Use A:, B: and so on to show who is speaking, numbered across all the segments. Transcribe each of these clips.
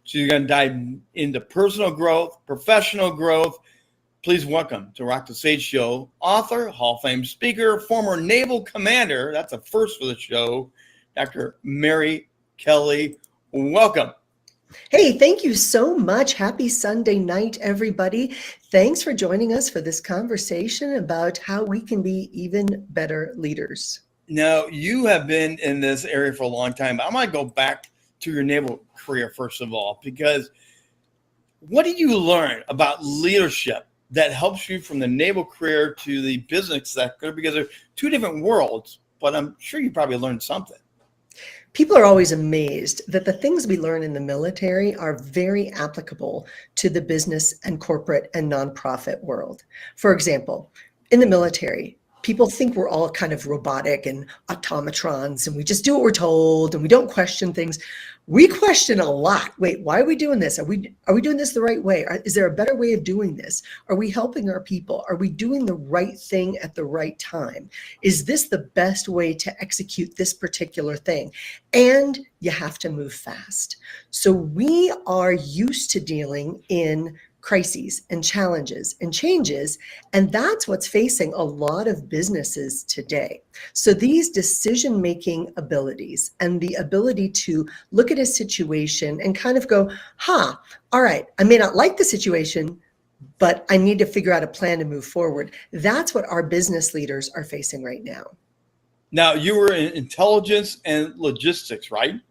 A: She's going to dive into personal growth, professional growth. Please welcome to Rock the Stage Show, author, Hall of Fame speaker, former Naval Commander. That's a first for the show, Dr. Mary Kelly. Welcome.
B: Hey, thank you so much. Happy Sunday night, everybody. Thanks for joining us for this conversation about how we can be even better leaders.
A: Now, you have been in this area for a long time. I might go back to your naval career, first of all, because what did you learn about leadership that helps you from the naval career to the business sector? Because they're two different worlds, but I'm sure you probably learned something.
B: People are always amazed that the things we learn in the military are very applicable to the business and corporate and nonprofit world. For example, in the military, people think we're all kind of robotic and automatrons and we just do what we're told and we don't question things. We question a lot. Wait, why are we doing this? Are we doing this the right way? Is there a better way of doing this? Are we helping our people? Are we doing the right thing at the right time? Is this the best way to execute this particular thing? And you have to move fast. So we are used to dealing in crises and challenges and changes, and that's what's facing a lot of businesses today. So these decision-making abilities and the ability to look at a situation and kind of go, all right, I may not like the situation, but I need to figure out a plan to move forward. That's what our business leaders are facing right now.
A: Now, you were in intelligence and logistics, right?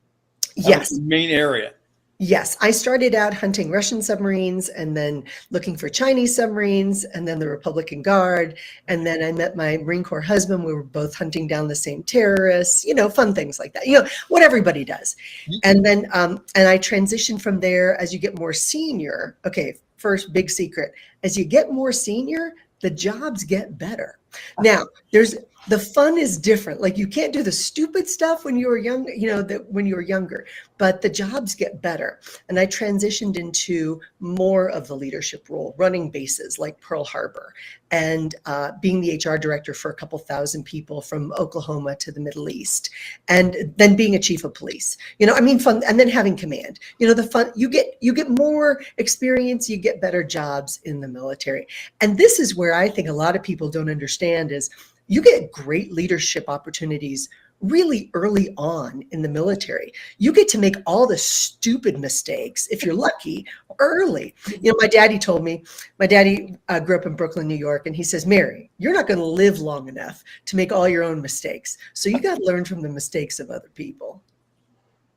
B: Yes.
A: That was the main area.
B: Yes, I started out hunting Russian submarines and then looking for Chinese submarines and then the Republican Guard. And then I met my Marine Corps husband. We were both hunting down the same terrorists, fun things like that, what everybody does. And then, and I transitioned from there as you get more senior. Okay, first big secret, as you get more senior, the jobs get better. Now, the fun is different. Like you can't do the stupid stuff when you were young, when you were younger, but the jobs get better. And I transitioned into more of the leadership role, running bases like Pearl Harbor and being the HR director for a couple thousand people from Oklahoma to the Middle East. And then being a chief of police, fun. And then having command, the fun, you get more experience, you get better jobs in the military. And this is where I think a lot of people don't understand is you get great leadership opportunities really early on in the military. You get to make all the stupid mistakes, if you're lucky, early. My daddy grew up in Brooklyn, New York, and he says, Mary, you're not going to live long enough to make all your own mistakes. So you got to learn from the mistakes of other people.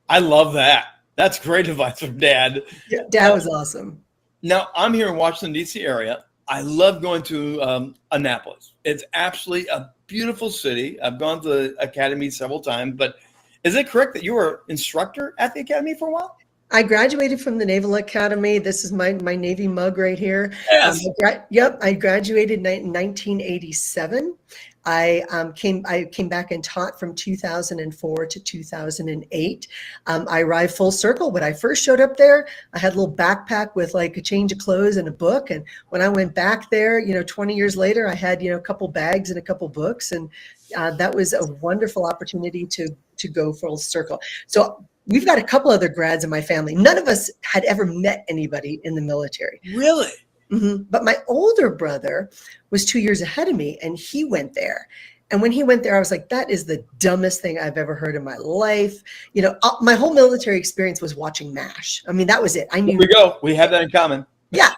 A: I love that. That's great advice from Dad.
B: Yeah, Dad was awesome.
A: Now, I'm here in Washington, D.C. area. I love going to Annapolis. It's absolutely a beautiful city. I've gone to the academy several times, but is it correct that you were instructor at the academy for a while?
B: I graduated from the Naval Academy. This is my Navy mug right here.
A: Yes.
B: I graduated in 1987. I came back and taught from 2004 to 2008. I arrived full circle. When I first showed up there, I had a little backpack with like a change of clothes and a book. And when I went back there, 20 years later, I had, a couple bags and a couple books. And that was a wonderful opportunity to go full circle. So we've got a couple other grads in my family. None of us had ever met anybody in the military.
A: Really?
B: Mm-hmm. But my older brother was 2 years ahead of me and he went there. And when he went there, I was like, that is the dumbest thing I've ever heard in my life. My whole military experience was watching MASH. That was it. I knew.
A: Here we go. We have that in common.
B: Yeah.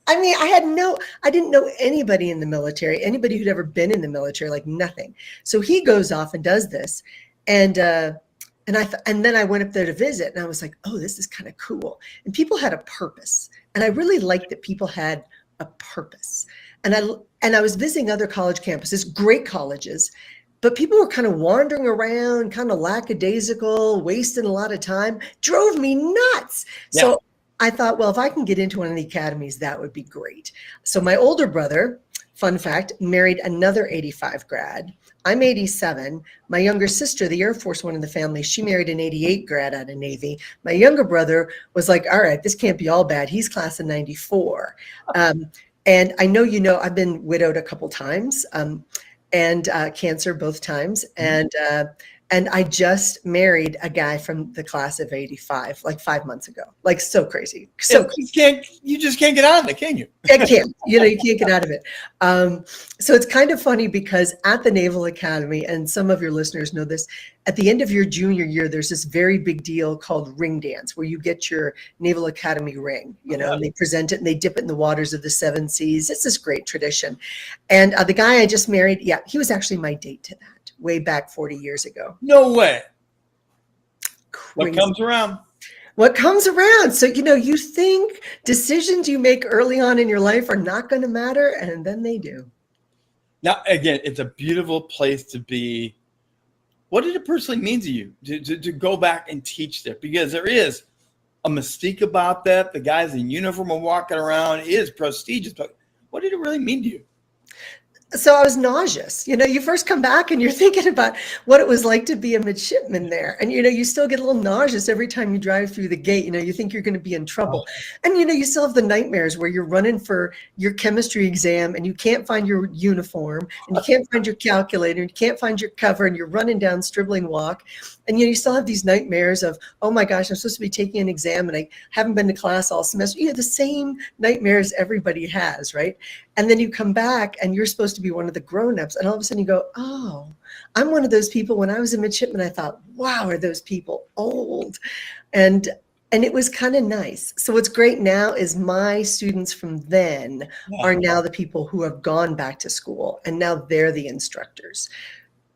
B: I didn't know anybody in the military, anybody who'd ever been in the military, like nothing. So he goes off and does this. And then I went up there to visit and I was like, oh, this is kind of cool. And people had a purpose. And I really liked that people had a purpose. And I was visiting other college campuses, great colleges, but people were kind of wandering around, kind of lackadaisical, wasting a lot of time, drove me nuts. Yeah. So I thought, well, if I can get into one of the academies, that would be great. So my older brother, fun fact, married another 85 grad. I'm 87. My younger sister, the Air Force one in the family, she married an 88 grad out of Navy. My younger brother was like, all right, this can't be all bad. He's class of 94. And I know, I've been widowed a couple times and cancer both times. And And I just married a guy from the class of 85, like 5 months ago. Like, so crazy. So
A: You just can't get out of it, can you?
B: I can't, you can't get out of it. So it's kind of funny because at the Naval Academy, and some of your listeners know this, at the end of your junior year, there's this very big deal called ring dance, where you get your Naval Academy ring, and they present it and they dip it in the waters of the 7 seas. It's this great tradition. And the guy I just married, yeah, he was actually my date to that way back 40 years ago.
A: No way.
B: Crazy.
A: What comes around?
B: What comes around. So, you think decisions you make early on in your life are not going to matter, and then they do.
A: Now, again, it's a beautiful place to be. What did it personally mean to you to go back and teach there? Because there is a mystique about that. The guys in uniform are walking around. It is prestigious. But what did it really mean to you?
B: So I was nauseous. You first come back and you're thinking about what it was like to be a midshipman there. And, you still get a little nauseous every time you drive through the gate. You think you're going to be in trouble. And, you still have the nightmares where you're running for your chemistry exam and you can't find your uniform and you can't find your calculator and you can't find your cover and you're running down Stribling Walk. And, you still have these nightmares of, oh my gosh, I'm supposed to be taking an exam and I haven't been to class all semester. The same nightmares everybody has, right? And then you come back and you're supposed to be one of the grown-ups. And all of a sudden you go, oh, I'm one of those people. When I was a midshipman, I thought, wow, are those people old? And it was kind of nice. So what's great now is my students from then are now the people who have gone back to school, and now they're the instructors.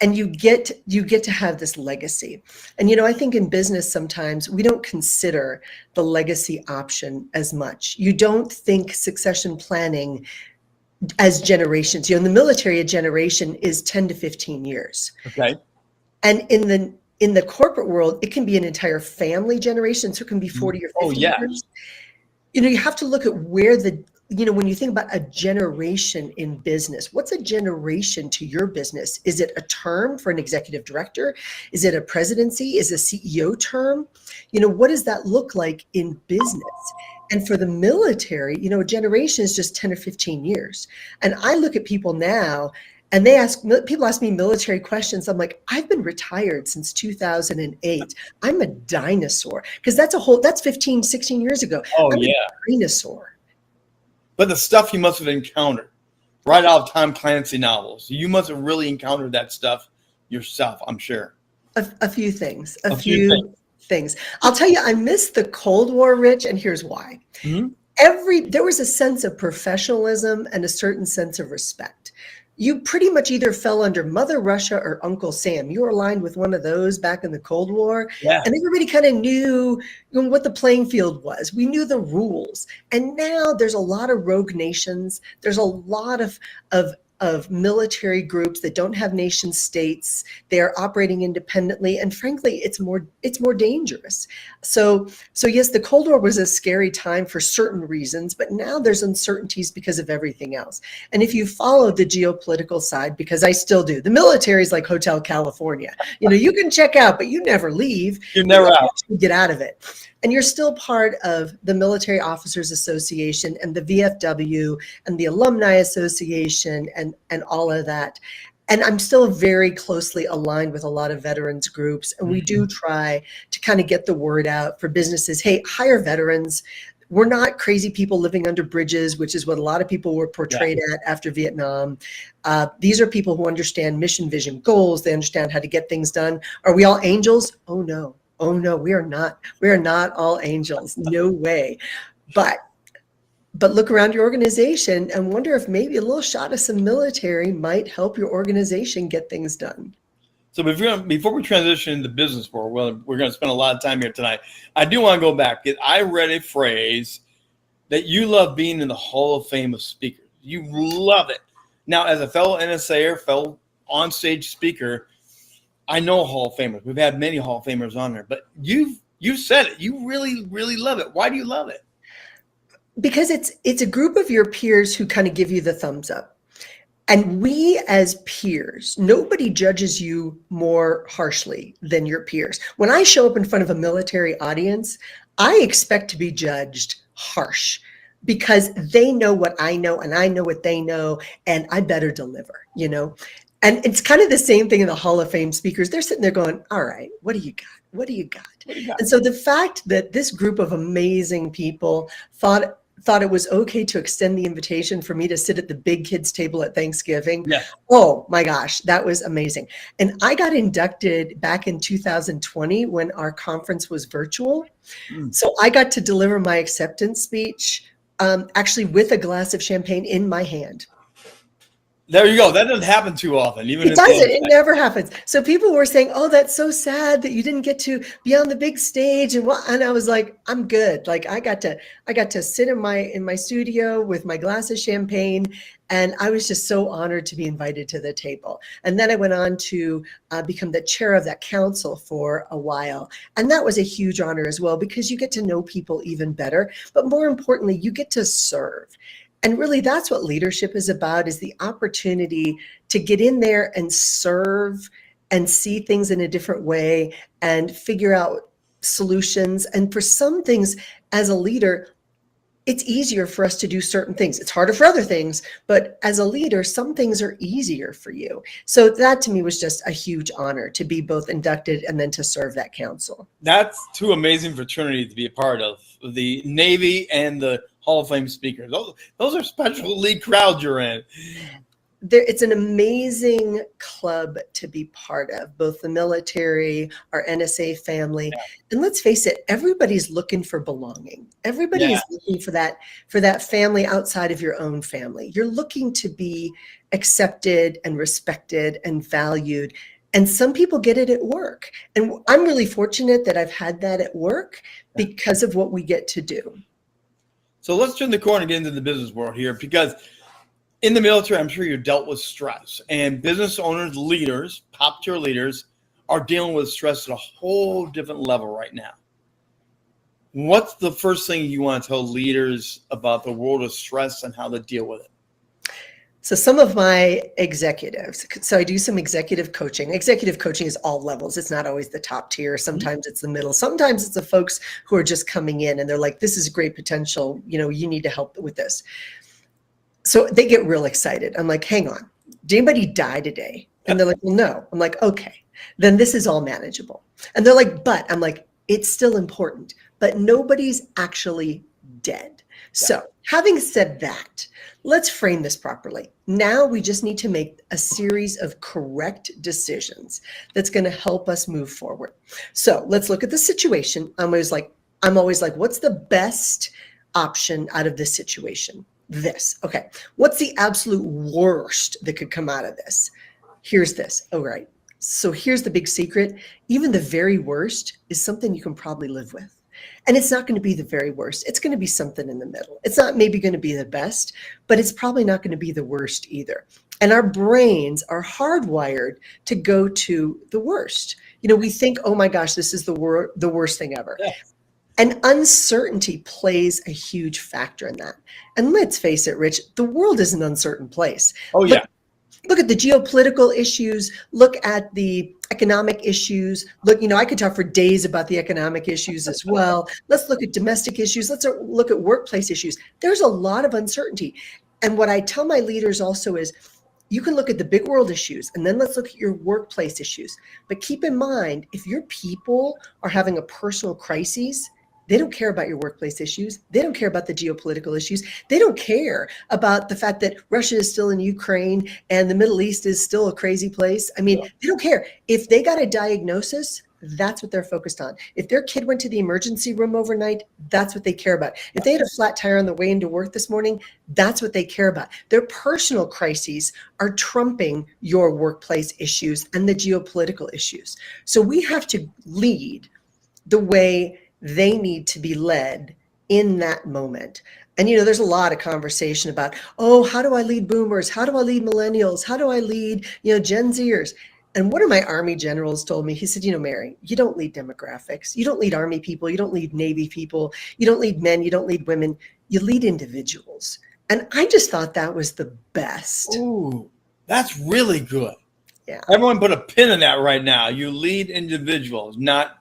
B: And you get to have this legacy. And, I think in business, sometimes we don't consider the legacy option as much. You don't think succession planning as generations. In the military, a generation is 10 to 15 years.
A: Okay.
B: And in the corporate world, it can be an entire family generation. So it can be 40 or 50 years. You have to look at where when you think about a generation in business, what's a generation to your business? Is it a term for an executive director? Is it a presidency? Is it a CEO term? What does that look like in business? And for the military, a generation is just 10 or 15 years. And I look at people now and people ask me military questions. I'm like, I've been retired since 2008. I'm a dinosaur, because that's 15, 16 years ago. I'm a dinosaur.
A: But the stuff you must have encountered right out of Tom Clancy novels, you must have really encountered that stuff yourself, I'm sure.
B: A few things. A few things. I'll tell you, I miss the Cold War, Rich, and here's why. Mm-hmm. There was a sense of professionalism and a certain sense of respect. You pretty much either fell under Mother Russia or Uncle Sam. You were aligned with one of those back in the Cold War. Yeah. And everybody kind of knew what the playing field was. We knew the rules. And now there's a lot of rogue nations. There's a lot of military groups that don't have nation states. They are operating independently, and frankly, it's more dangerous. So yes, the Cold War was a scary time for certain reasons, but now there's uncertainties because of everything else. And if you follow the geopolitical side, because I still do, the military is like Hotel California. You can check out, but you never leave.
A: You're never out.
B: You get out of it. And you're still part of the Military Officers Association and the VFW and the Alumni Association and all of that. And I'm still very closely aligned with a lot of veterans groups. And we do try to kind of get the word out for businesses. Hey, hire veterans. We're not crazy people living under bridges, which is what a lot of people were portrayed at after Vietnam. These are people who understand mission, vision, goals. They understand how to get things done. Are we all angels? Oh, no. Oh no, we are not. We are not all angels. No way. But look around your organization and wonder if maybe a little shot of some military might help your organization get things done.
A: So before we transition into the business world, well, we're going to spend a lot of time here tonight. I do want to go back. I read a phrase that you love being in the Hall of Fame of speakers. You love it. Now, as a fellow NSAer, fellow onstage speaker, I know Hall of Famers. We've had many Hall of Famers on there, but you said it. You really, really love it. Why do you love it?
B: Because it's a group of your peers who kind of give you the thumbs up. And we as peers, nobody judges you more harshly than your peers. When I show up in front of a military audience, I expect to be judged harsh, because they know what I know and I know what they know, and I better deliver, And it's kind of the same thing in the Hall of Fame speakers. They're sitting there going, all right, what do you got? What do you got?
A: What do you got?
B: And so the fact that this group of amazing people thought it was okay to extend the invitation for me to sit at the big kids table at Thanksgiving.
A: Yeah.
B: Oh my gosh, that was amazing. And I got inducted back in 2020 when our conference was virtual. So I got to deliver my acceptance speech actually with a glass of champagne in my hand.
A: There you go. That doesn't happen too often. Even
B: It doesn't. It never happens. So people were saying, "Oh, that's so sad that you didn't get to be on the big stage." And I was like, "I'm good. Like I got to sit in my studio with my glass of champagne, and I was just so honored to be invited to the table." And then I went on to become the chair of that council for a while, and that was a huge honor as well because you get to know people even better. But more importantly, you get to serve. And really, that's what leadership is about, is the opportunity to get in there and serve and see things in a different way and figure out solutions. And for some things, as a leader, it's easier for us to do certain things. It's harder for other things, but as a leader, some things are easier for you. So that to me was just a huge honor to be both inducted and then to serve that council.
A: That's two amazing fraternities to be a part of, the Navy and the Hall of Fame speakers. Those are special elite crowds you're in.
B: It's an amazing club to be part of, both the military, our NSA family. Yeah. And let's face it, everybody's looking for belonging. Everybody is looking for that family outside of your own family. You're looking to be accepted and respected and valued. And some people get it at work. And I'm really fortunate that I've had that at work because of what we get to do.
A: So let's turn the corner and get into the business world here, because in the military, I'm sure you've dealt with stress, and business owners, leaders, top tier leaders are dealing with stress at a whole different level right now. What's the first thing you want to tell leaders about the world of stress and how to deal with it?
B: So some of my executives, so I do some executive coaching. Executive coaching is all levels. It's not always the top tier. Sometimes it's the middle. Sometimes it's the folks who are just coming in and they're like, this is great potential. You know, you need to help with this. So they get real excited. I'm like, hang on, did anybody die today? And they're like, well, no. I'm like, okay, then this is all manageable. And they're like, but I'm like, it's still important, but nobody's actually dead. So having said that, let's frame this properly. Now we just need to make a series of correct decisions that's going to help us move forward. So let's look at the situation. I'm always like, what's the best option out of this situation? This. Okay. What's the absolute worst that could come out of this? Here's this. All right. So here's the big secret. Even the very worst is something you can probably live with. And it's not going to be the very worst. It's going to be something in the middle. It's not maybe going to be the best, but it's probably not going to be the worst either. And our brains are hardwired to go to the worst. You know, we think, oh my gosh, this is the worst thing ever. Yes. And uncertainty plays a huge factor in that. And let's face it, Rich, the world is an uncertain place.
A: Oh, yeah.
B: Look at the geopolitical issues, look at the economic issues. Look, you know, I could talk for days about the economic issues as well. Let's look at domestic issues. Let's look at workplace issues. There's a lot of uncertainty. And what I tell my leaders also is, you can look at the big world issues and then let's look at your workplace issues. But keep in mind, if your people are having a personal crisis, they don't care about your workplace issues. They don't care about the geopolitical issues. They don't care about the fact that Russia is still in Ukraine and the Middle East is still a crazy place. I mean, they don't care. If they got a diagnosis, that's what they're focused on. If their kid went to the emergency room overnight, that's what they care about. If they had a flat tire on the way into work this morning, that's what they care about. Their personal crises are trumping your workplace issues and the geopolitical issues. So we have to lead the way they need to be led in that moment. And, you know, there's a lot of conversation about, oh, how do I lead boomers? How do I lead millennials? How do I lead, you know, Gen Zers? And one of my Army generals told me, he said, you know, Mary, you don't lead demographics. You don't lead Army people. You don't lead Navy people. You don't lead men. You don't lead women. You lead individuals. And I just thought that was the best.
A: Ooh, that's really good.
B: Yeah.
A: Everyone put a pin in that right now. You lead individuals, not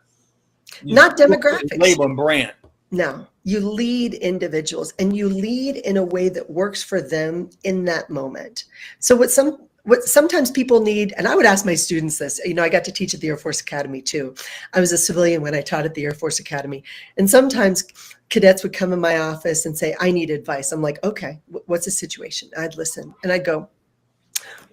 B: demographics.
A: Label and brand.
B: No, you lead individuals and you lead in a way that works for them in that moment. So what some what sometimes people need, and I would ask my students this, I got to teach at the Air Force Academy too. I was a civilian when I taught at the Air Force Academy. And sometimes cadets would come in my office and say, I need advice. I'm like, okay, what's the situation? I'd listen and I'd go,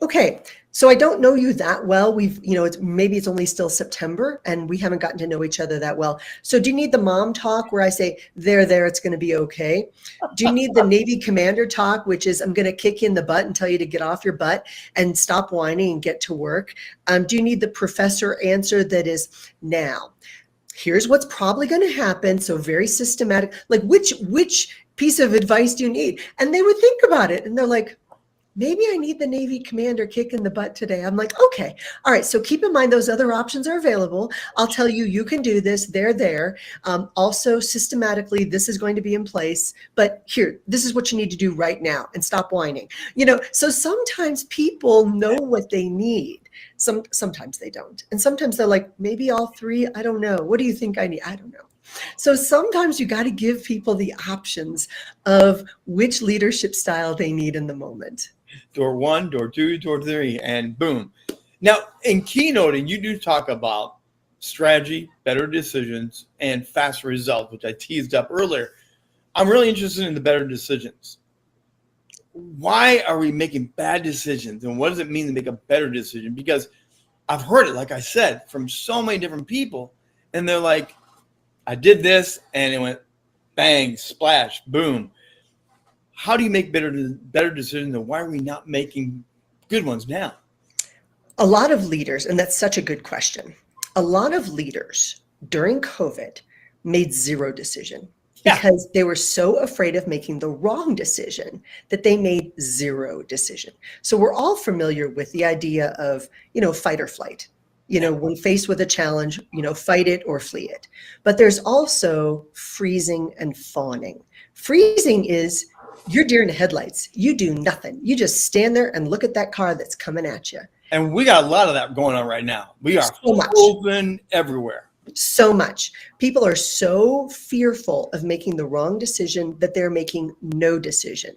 B: okay, so I don't know you that well. Maybe it's only still September and we haven't gotten to know each other that well. So do you need the mom talk where I say, there, it's going to be okay? Do you need the Navy commander talk, which is I'm going to kick you in the butt and tell you to get off your butt and stop whining and get to work? Do you need the professor answer that is now? Here's what's probably going to happen. So very systematic, like which piece of advice do you need? And they would think about it and they're like, maybe I need the Navy commander kick in the butt today. I'm like, okay, all right. So keep in mind those other options are available. I'll tell you, you can do this. They're there. Also, systematically, this is going to be in place. But here, this is what you need to do right now and stop whining. So sometimes people know what they need. Sometimes they don't. And sometimes they're like, maybe all three. I don't know. What do you think I need? I don't know. So sometimes you got to give people the options of which leadership style they need in the moment.
A: Door 1, door 2, door 3, and boom. Now, in keynoting, you do talk about strategy, better decisions, and fast results, which I teased up earlier. I'm really interested in the better decisions. Why are we making bad decisions, and what does it mean to make a better decision? Because I've heard it, like I said, from so many different people, and they're like, I did this, and it went bang, splash, boom. How do you make better decisions, and why are we not making good ones now?
B: A lot of leaders, and that's such a good question. A lot of leaders during COVID made zero decision because they were so afraid of making the wrong decision that they made zero decision. So we're all familiar with the idea of, fight or flight. When faced with a challenge, fight it or flee it. But there's also freezing and fawning. Freezing is you're deer in the headlights. You do nothing. You just stand there and look at that car that's coming at you.
A: And we got a lot of that going on right now. We are so open everywhere.
B: So much. People are so fearful of making the wrong decision that they're making no decision.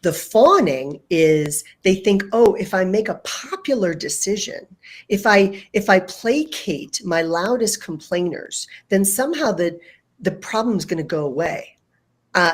B: The fawning is they think, oh, if I make a popular decision, if I placate my loudest complainers, then somehow the problem's going to go away.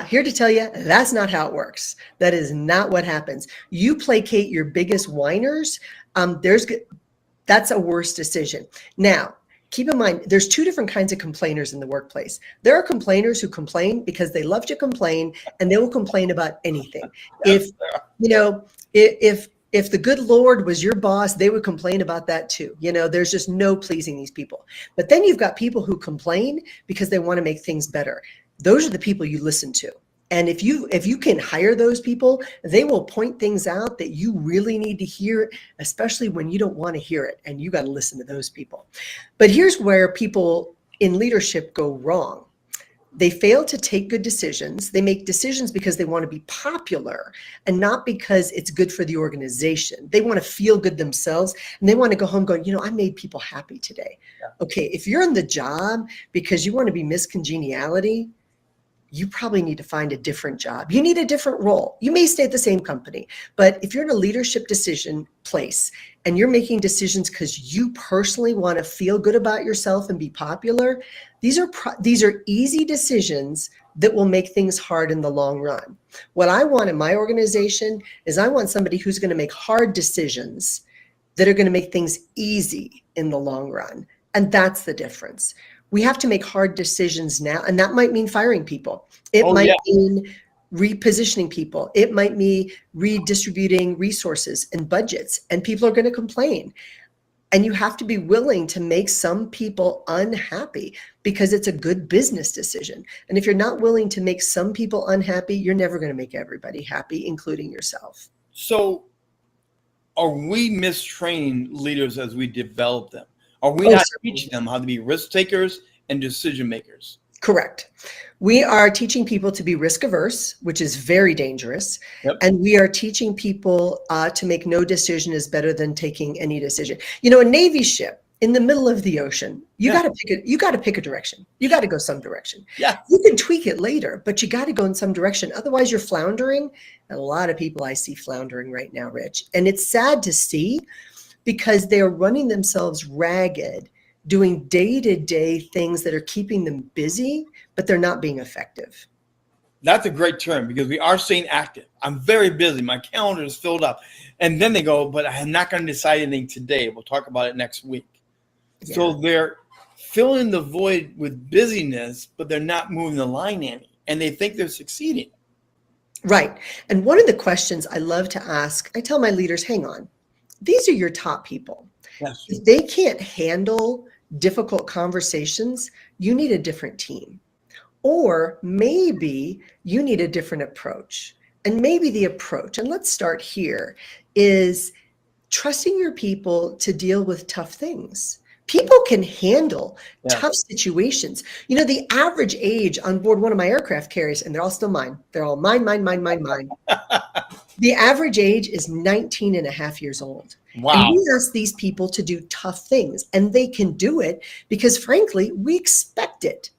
B: Here to tell you, that's not how it works. That is not what happens. You placate your biggest whiners. That's a worse decision. Now, keep in mind, there's two different kinds of complainers in the workplace. There are complainers who complain because they love to complain, and they will complain about anything. If the good Lord was your boss, they would complain about that too. There's just no pleasing these people. But then you've got people who complain because they want to make things better. Those are the people you listen to. And if you can hire those people, they will point things out that you really need to hear, especially when you don't want to hear it, and you got to listen to those people. But here's where people in leadership go wrong. They fail to take good decisions. They make decisions because they want to be popular and not because it's good for the organization. They want to feel good themselves, and they want to go home going, I made people happy today. Yeah. Okay, if you're in the job because you want to be Miss Congeniality, you probably need to find a different job. You need a different role. You may stay at the same company, but if you're in a leadership decision place and you're making decisions because you personally want to feel good about yourself and be popular, these are easy decisions that will make things hard in the long run. What I want in my organization is I want somebody who's going to make hard decisions that are going to make things easy in the long run. And that's the difference. We have to make hard decisions now, and that might mean firing people. It might mean repositioning people. It might mean redistributing resources and budgets, and people are going to complain. And you have to be willing to make some people unhappy because it's a good business decision. And if you're not willing to make some people unhappy, you're never going to make everybody happy, including yourself.
A: So are we mistraining leaders as we develop them? Are we not teaching them how to be risk takers and decision makers?
B: Correct. We are teaching people to be risk averse, which is very dangerous. Yep. And we are teaching people to make no decision is better than taking any decision. A Navy ship, in the middle of the ocean. You
A: Yeah.
B: got to pick it. You got to pick a direction. You got to go some direction.
A: Yeah.
B: You can tweak it later, but you got to go in some direction. Otherwise, you're floundering. And a lot of people I see floundering right now, Rich. And it's sad to see because they're running themselves ragged, doing day-to-day things that are keeping them busy, but they're not being effective.
A: That's a great term because we are staying active. I'm very busy. My calendar is filled up. And then they go, but I'm not going to decide anything today. We'll talk about it next week.
B: Yeah.
A: So they're filling the void with busyness, but they're not moving the line any. And they think they're succeeding.
B: Right. And one of the questions I love to ask, I tell my leaders, hang on, these are your top people.
A: Yes.
B: If they can't handle difficult conversations, you need a different team. Or maybe you need a different approach. And maybe the approach, and let's start here, is trusting your people to deal with tough things. People can handle tough situations. You know, the average age on board one of my aircraft carriers, and they're all still mine. They're all mine. The average age is 19 and a half years old.
A: Wow.
B: And we ask these people to do tough things, and they can do it because, frankly, we expect it.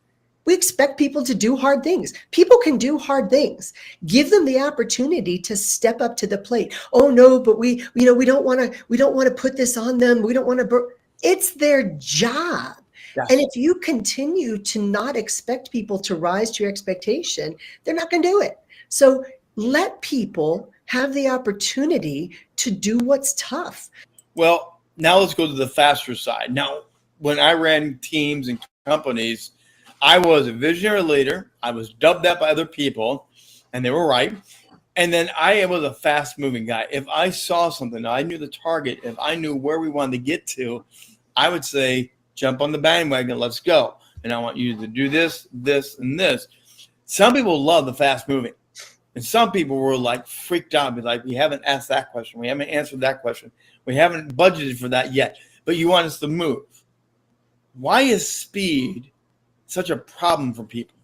B: We expect people to do hard things. People can do hard things. Give them the opportunity to step up to the plate. Oh no, but we don't want to put this on them. We don't want to. It's their job.
A: Yes.
B: And if you continue to not expect people to rise to your expectation, they're not going to do it. So let people have the opportunity to do what's tough.
A: Well, now let's go to the faster side. Now, when I ran teams and companies, I was a visionary leader. I was dubbed that by other people, and they were right. And then I was a fast-moving guy. If I saw something, I knew the target. If I knew where we wanted to get to, I would say, jump on the bandwagon, let's go. And I want you to do this, this, and this. Some people love the fast-moving. And some people were like freaked out, be like, we haven't asked that question. We haven't answered that question. We haven't budgeted for that yet. But you want us to move. Why is speed such a problem for people?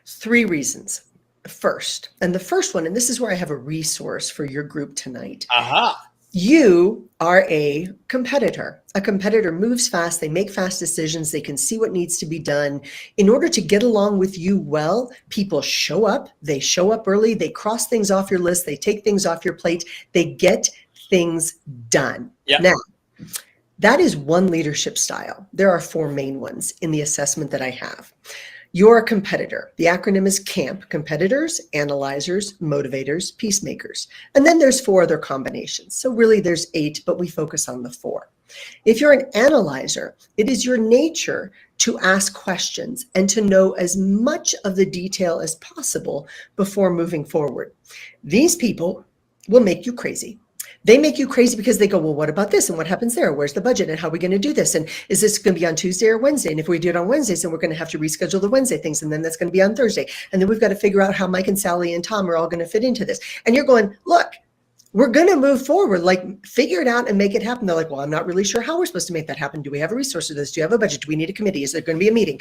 B: 3 reasons. First, and the first one, and this is where I have a resource for your group tonight.
A: Aha.
B: You are a competitor. A competitor moves fast. They make fast decisions. They can see what needs to be done. In order to get along with you well, people show up. They show up early. They cross things off your list. They take things off your plate. They get things done.
A: Yep.
B: Now, that is one leadership style. There are 4 main ones in the assessment that I have. You're a competitor. The acronym is CAMP: competitors, analyzers, motivators, peacemakers. And then there's 4 other combinations. So really there's 8, but we focus on the 4. If you're an analyzer, it is your nature to ask questions and to know as much of the detail as possible before moving forward. These people will make you crazy. They make you crazy because they go, well, what about this? And what happens there? Where's the budget? And how are we going to do this? And is this going to be on Tuesday or Wednesday? And if we do it on Wednesdays, then we're going to have to reschedule the Wednesday things. And then that's going to be on Thursday. And then we've got to figure out how Mike and Sally and Tom are all going to fit into this. And you're going, look, we're going to move forward, like figure it out and make it happen. They're like, well, I'm not really sure how we're supposed to make that happen. Do we have a resource for this? Do you have a budget? Do we need a committee? Is there going to be a meeting?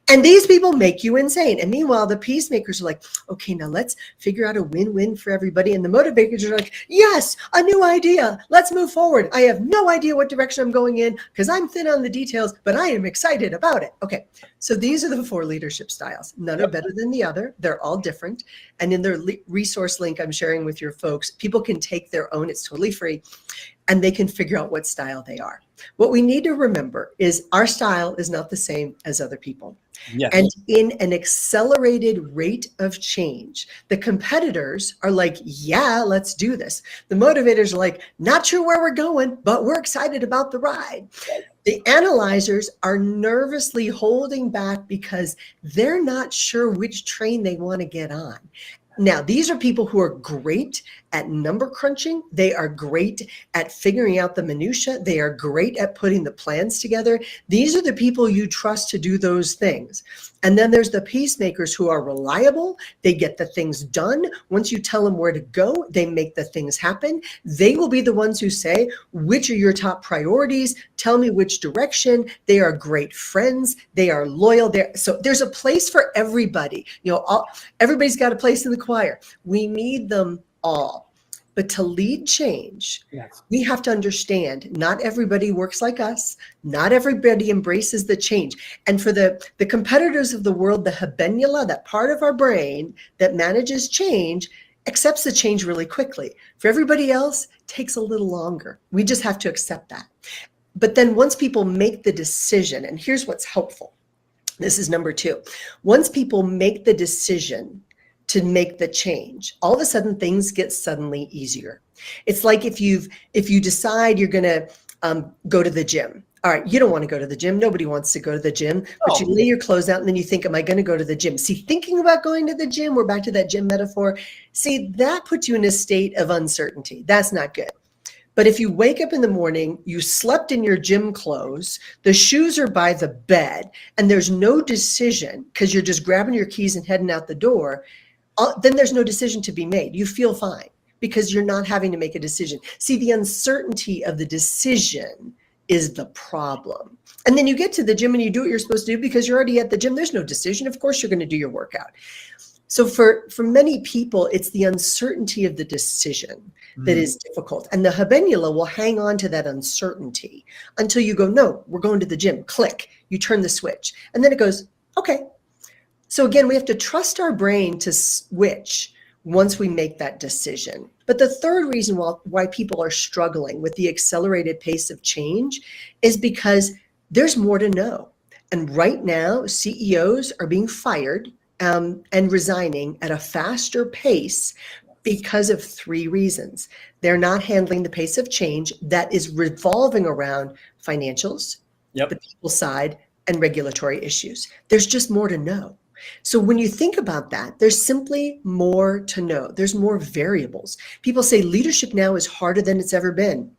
B: And these people make you insane. And meanwhile, the peacemakers are like, okay, now let's figure out a win-win for everybody. And the motivators are like, yes, a new idea. Let's move forward. I have no idea what direction I'm going in because I'm thin on the details, but I am excited about it. Okay, so these are the 4 leadership styles. None are better than the other. They're all different. And in their resource link I'm sharing with your folks, people can take their own. It's totally free. And they can figure out what style they are. What we need to remember is our style is not the same as other people.
A: Yes.
B: And in an accelerated rate of change, the competitors are like, yeah, let's do this. The motivators are like, not sure where we're going, but we're excited about the ride. The analyzers are nervously holding back because they're not sure which train they want to get on. Now, these are people who are great at number crunching. They are great at figuring out the minutia. They are great at putting the plans together. These are the people you trust to do those things. And then there's the peacemakers who are reliable. They get the things done. Once you tell them where to go, they make the things happen. They will be the ones who say, which are your top priorities? Tell me which direction. They are great friends. They are loyal. So there's a place for everybody. Everybody's got a place in the choir. We need them all. But to lead change,
A: Yes.
B: we have to understand not everybody works like us. Not everybody embraces the change. And for the competitors of the world, the habenula, that part of our brain that manages change, accepts the change really quickly. For everybody else, it takes a little longer. We just have to accept that. But then once people make the decision, and here's what's helpful. This is number 2. Once people make the decision to make the change, all of a sudden things get suddenly easier. It's like if you decide you're going to go to the gym. All right, you don't want to go to the gym. Nobody wants to go to the gym, but you lay your clothes out and then you think, am I going to go to the gym? See, thinking about going to the gym, we're back to that gym metaphor. See, that puts you in a state of uncertainty. That's not good. But if you wake up in the morning, you slept in your gym clothes, the shoes are by the bed, and there's no decision because you're just grabbing your keys and heading out the door, then there's no decision to be made. You feel fine because you're not having to make a decision. See, the uncertainty of the decision is the problem. And then you get to the gym and you do what you're supposed to do because you're already at the gym. There's no decision. Of course, you're going to do your workout. So for many people, it's the uncertainty of the decision that is difficult. And the habenula will hang on to that uncertainty until you go, no, we're going to the gym. Click. You turn the switch. And then it goes, okay. So again, we have to trust our brain to switch once we make that decision. But the third reason why people are struggling with the accelerated pace of change is because there's more to know. And right now, CEOs are being fired and resigning at a faster pace because of 3 reasons. They're not handling the pace of change that is revolving around financials, the people side, and regulatory issues. There's just more to know. So when you think about that, there's simply more to know. There's more variables. People say leadership now is harder than it's ever been.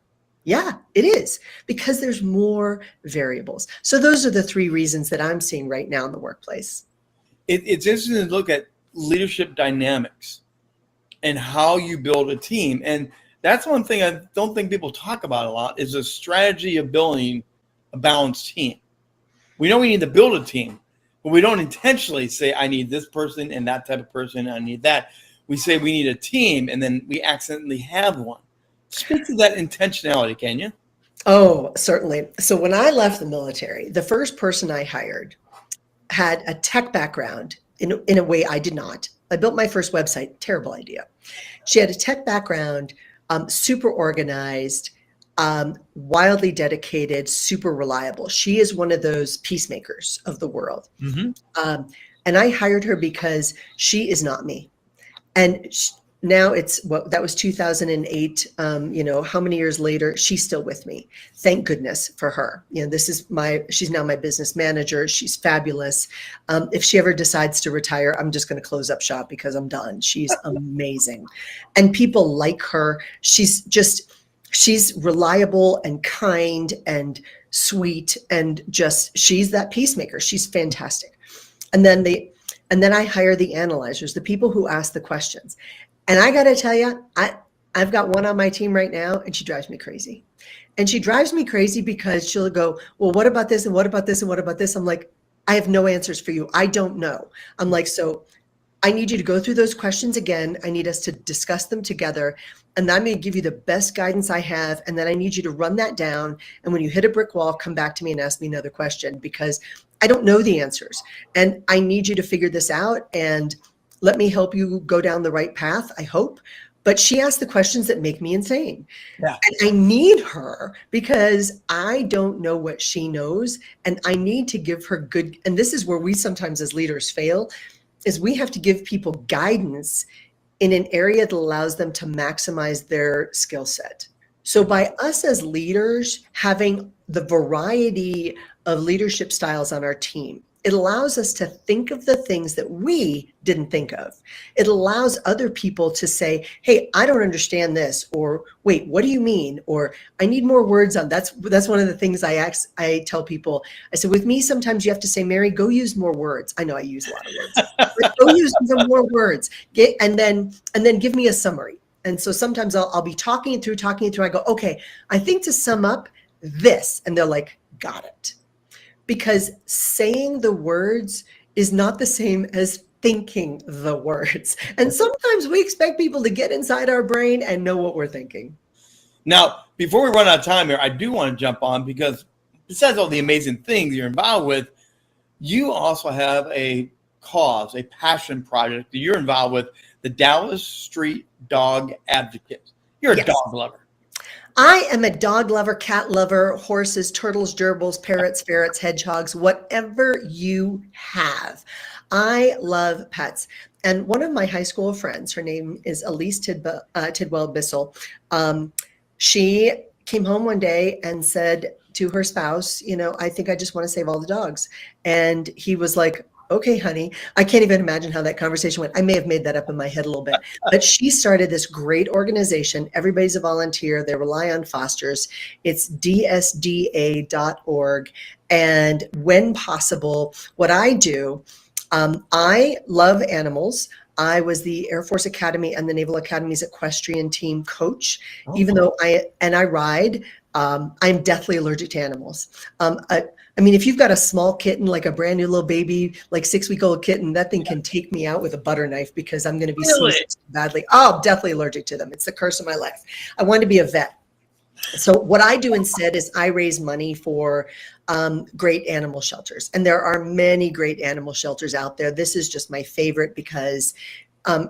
B: Yeah, it is, because there's more variables. So those are the 3 reasons that I'm seeing right now in the workplace.
A: It's interesting to look at leadership dynamics and how you build a team. And that's one thing I don't think people talk about a lot is the strategy of building a balanced team. We know we need to build a team, but we don't intentionally say, I need this person and that type of person, I need that. We say we need a team, and then we accidentally have one. Speak to that intentionality, can you?
B: Oh, certainly. So when I left the military, the first person I hired had a tech background in a way I did not. I built my first website, terrible idea. She had a tech background, super organized, wildly dedicated, super reliable. She is one of those peacemakers of the world. And I hired her because she is not me. And now it's that was 2008. How many years later, she's still with me. Thank goodness for her. She's now my business manager. She's fabulous. If she ever decides to retire, I'm just going to close up shop because I'm done. She's amazing. And people like her. She's reliable and kind and sweet, and she's that peacemaker. She's fantastic. And then I hire the analyzers, the people who ask the questions. And I got to tell you, I've got one on my team right now, and she drives me crazy. And she drives me crazy because she'll go, well, what about this? And what about this? And what about this? I'm like, I have no answers for you. I don't know. I'm like, so I need you to go through those questions again. I need us to discuss them together. And I'm going to give you the best guidance I have. And then I need you to run that down. And when you hit a brick wall, come back to me and ask me another question, because I don't know the answers. And I need you to figure this out and let me help you go down the right path, I hope. But she asked the questions that make me insane. Yeah. And I need her because I don't know what she knows. And I need to give her good. And this is where we sometimes as leaders fail, is we have to give people guidance in an area that allows them to maximize their skill set. So by us as leaders having the variety of leadership styles on our team, it allows us to think of the things that we didn't think of. It allows other people to say, hey, I don't understand this, or wait, what do you mean? Or I need more words on that's one of the things I tell people. I said, with me, sometimes you have to say, Mary, go use more words. I know I use a lot of words, but go use some more words. And then give me a summary. And so sometimes I'll be talking it through. I go, okay, I think to sum up this. And they're like, got it. Because saying the words is not the same as thinking the words. And sometimes we expect people to get inside our brain and know what we're thinking.
A: Now, before we run out of time here, I do want to jump on because besides all the amazing things you're involved with, you also have a cause, a passion project that you're involved with, the Dallas Street Dog Advocates. You're a dog lover.
B: I am a dog lover, cat lover, horses, turtles, gerbils, parrots, ferrets, hedgehogs, whatever you have. I love pets. And one of my high school friends, her name is Elise Tidwell Bissell. She came home one day and said to her spouse, I think I just want to save all the dogs. And he was like, okay, honey. I can't even imagine how that conversation went. I may have made that up in my head a little bit, but she started this great organization. Everybody's a volunteer. They rely on fosters. It's dsda.org. And when possible, what I do, I love animals. I was the Air Force Academy and the Naval Academy's equestrian team coach, even though I ride. I'm deathly allergic to animals. I mean, if you've got a small kitten, like a brand new little baby, like 6-week-old kitten, that thing can take me out with a butter knife because I'm going to be sneezing badly. Oh, I'm deathly allergic to them. It's the curse of my life. I wanted to be a vet. So what I do instead is I raise money for great animal shelters. And there are many great animal shelters out there. This is just my favorite because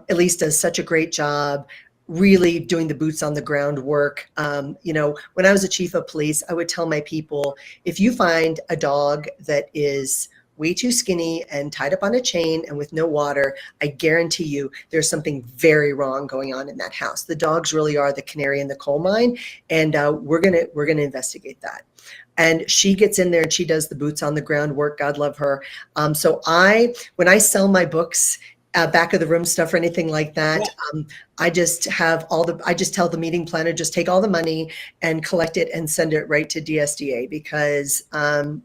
B: Elise does such a great job really doing the boots on the ground work. When I was a chief of police, I would tell my people, if you find a dog that is way too skinny and tied up on a chain and with no water, I guarantee you there's something very wrong going on in that house. The dogs really are the canary in the coal mine, and we're gonna investigate that. And she gets in there and she does the boots on the ground work. God love her. So when I sell my books, back of the room stuff or anything like that, I just tell the meeting planner, just take all the money and collect it and send it right to DSDA because, and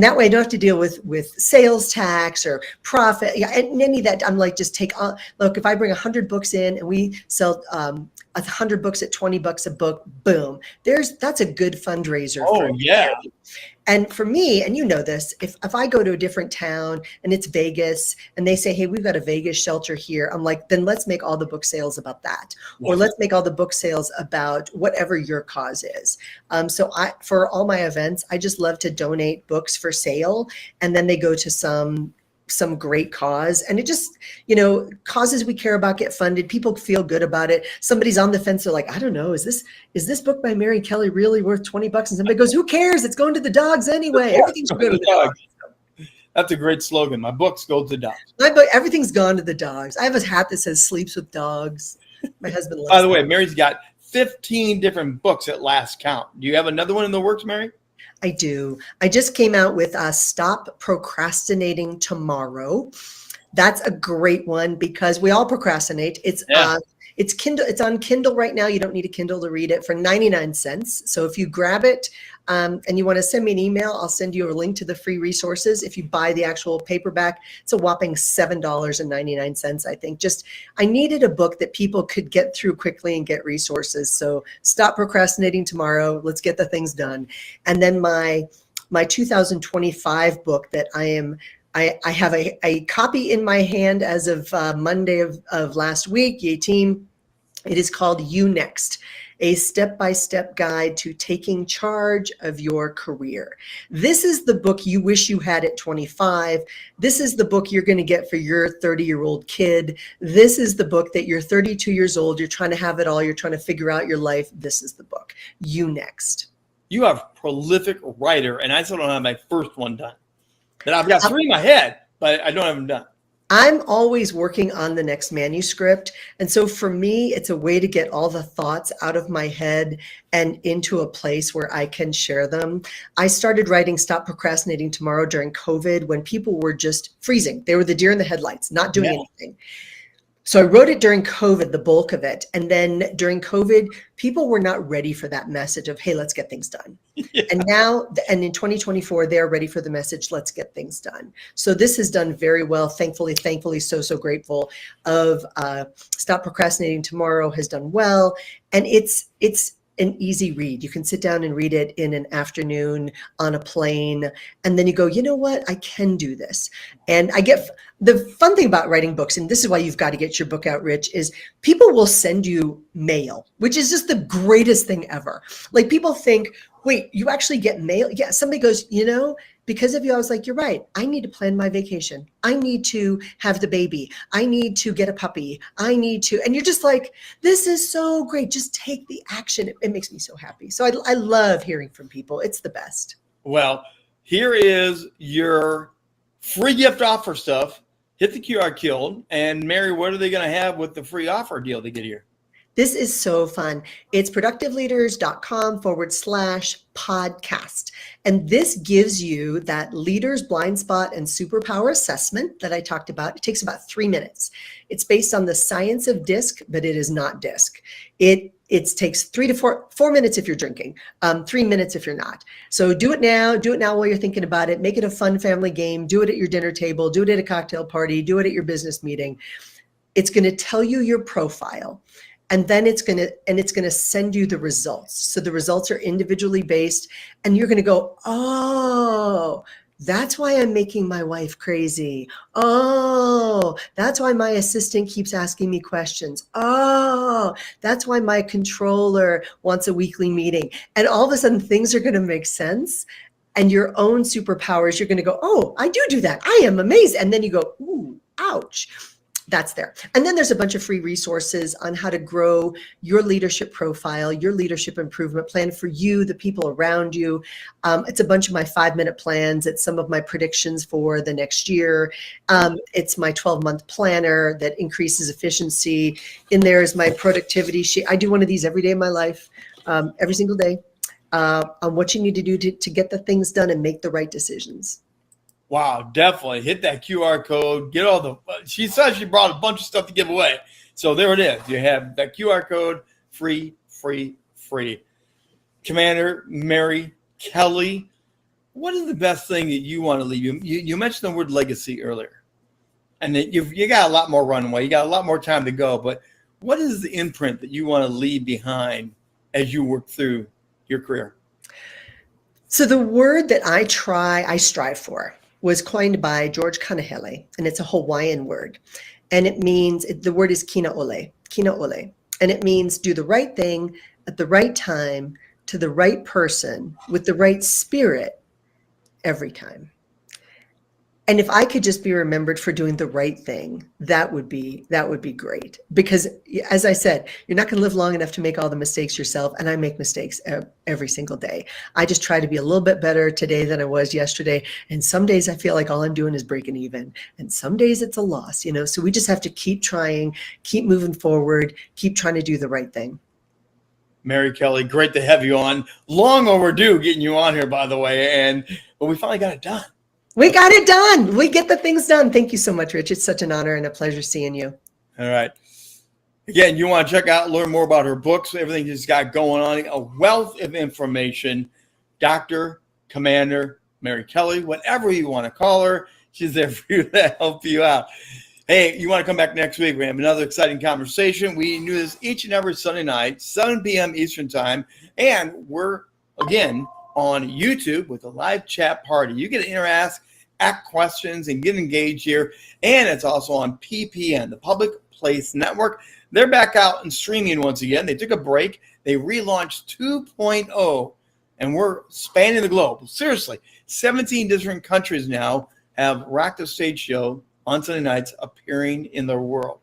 B: that way I don't have to deal with sales tax or profit, and any of that. I'm like, just look, if I bring 100 books in and we sell 100 books at $20 a book, boom, that's a good fundraiser.
A: Oh, yeah.
B: And for me, and you know this, if I go to a different town and it's Vegas and they say, hey, we've got a Vegas shelter here, I'm like, then let's make all the book sales about that. Or let's make all the book sales about whatever your cause is. So for all my events, I just love to donate books for sale. And then they go to some great cause. And it just, causes we care about get funded. People feel good about it. Somebody's on the fence. They're like, I don't know, is this book by Mary Kelly really worth $20? And somebody goes, who cares? It's going to the dogs anyway. Everything's going to the dogs.
A: That's a great slogan. My books go to the dogs.
B: My book, everything's gone to the dogs. I have a hat that says sleeps with dogs. My husband loves
A: By the way, Mary's got 15 different books at last count. Do you have another one in the works, Mary?
B: I do. I just came out with Stop Procrastinating Tomorrow. That's a great one because we all procrastinate. It's Kindle. It's on Kindle right now. You don't need a Kindle to read it for 99 cents. So if you grab it and you want to send me an email, I'll send you a link to the free resources. If you buy the actual paperback, it's a whopping $7.99, I think. I needed a book that people could get through quickly and get resources. So Stop Procrastinating Tomorrow. Let's get the things done. And then my 2025 book that I have a copy in my hand as of Monday of last week, the 18th. It is called You Next, a step-by-step guide to taking charge of your career. This is the book you wish you had at 25. This is the book you're going to get for your 30-year-old kid. This is the book that you're 32 years old. You're trying to have it all. You're trying to figure out your life. This is the book, You Next.
A: You are a prolific writer, and I still don't have my first one done. But I've got 3 in my head, but I don't have them done.
B: I'm always working on the next manuscript. And so for me, it's a way to get all the thoughts out of my head and into a place where I can share them. I started writing Stop Procrastinating Tomorrow during COVID when people were just freezing. They were the deer in the headlights, not doing anything. So I wrote it during COVID, the bulk of it. And then during COVID, people were not ready for that message of, hey, let's get things done. And now, and in 2024, they're ready for the message, let's get things done. So this has done very well. Thankfully, so grateful of Stop Procrastinating Tomorrow has done well. And it's an easy read. You can sit down and read it in an afternoon on a plane. And then you go, you know what? I can do this. And I get the fun thing about writing books, and this is why you've got to get your book out, Rich, is people will send you mail, which is just the greatest thing ever. Like people think, wait, you actually get mail? Yeah. Somebody goes, because of you, I was like, you're right. I need to plan my vacation. I need to have the baby. I need to get a puppy. And you're just like, this is so great. Just take the action. It makes me so happy. So I love hearing from people. It's the best.
A: Well, here is your free gift offer stuff. Hit the QR code. And Mary, what are they going to have with the free offer deal to get here?
B: This is so fun. It's productiveleaders.com/podcast. And this gives you that leader's blind spot and superpower assessment that I talked about. It takes about 3 minutes. It's based on the science of DISC, but it is not DISC. It takes 3 to 4 minutes if you're drinking, 3 minutes if you're not. So do it now. Do it now while you're thinking about it. Make it a fun family game. Do it at your dinner table. Do it at a cocktail party. Do it at your business meeting. It's going to tell you your profile. And then it's going to send you the results. So the results are individually based, and you're going to go, oh, that's why I'm making my wife crazy. Oh, that's why my assistant keeps asking me questions. Oh, that's why my controller wants a weekly meeting. And all of a sudden things are going to make sense. And your own superpowers, you're going to go, oh, I do that. I am amazed. And then you go, ooh, ouch. That's there. And then there's a bunch of free resources on how to grow your leadership profile, your leadership improvement plan for you, the people around you. It's a bunch of my 5-minute plans. It's some of my predictions for the next year. It's my 12-month planner that increases efficiency. In there is my productivity sheet. I do one of these every day of my life, every single day, on what you need to do to get the things done and make the right decisions.
A: Wow, definitely. Hit that QR code. Get all the – she said she brought a bunch of stuff to give away. So there it is. You have that QR code, free. Commander Mary Kelly, what is the best thing that you want to leave? You mentioned the word legacy earlier. And that you got a lot more runway. You got a lot more time to go. But what is the imprint that you want to leave behind as you work through your career?
B: So the word that I strive for was coined by George Kanahele, and it's a Hawaiian word. And it means, the word is kina ole. And it means do the right thing at the right time to the right person with the right spirit every time. And if I could just be remembered for doing the right thing, that would be great. Because as I said, you're not going to live long enough to make all the mistakes yourself. And I make mistakes every single day. I just try to be a little bit better today than I was yesterday. And some days I feel like all I'm doing is breaking even. And some days it's a loss, so we just have to keep trying, keep moving forward, keep trying to do the right thing.
A: Mary Kelly, great to have you on. Long overdue getting you on here, by the way. But we finally got it done.
B: We got it done. We get the things done. Thank you so much, Rich. It's such an honor and a pleasure seeing you.
A: All right. Again, you want to check out, learn more about her books, everything she's got going on, a wealth of information. Dr. Commander Mary Kelly, whatever you want to call her, she's there for you to help you out. Hey, you want to come back next week? We have another exciting conversation. We do this each and every Sunday night, 7 p.m. Eastern time. And we're, again, on YouTube with a live chat party. You get to interact, ask questions, and get engaged here. And it's also on PPN, the Public Place Network. They're back out and streaming once again. They took a break. They relaunched 2.0, and we're spanning the globe. Seriously, 17 different countries now have Rock the Stage show on Sunday nights appearing in the world.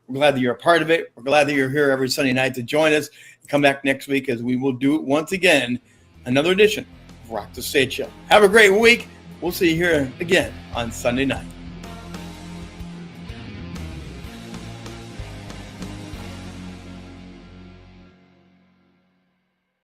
A: We're glad that you're a part of it. We're glad that you're here every Sunday night to join us. Come back next week as we will do it once again. Another edition of Rock the Stage Show. Have a great week. We'll see you here again on Sunday night.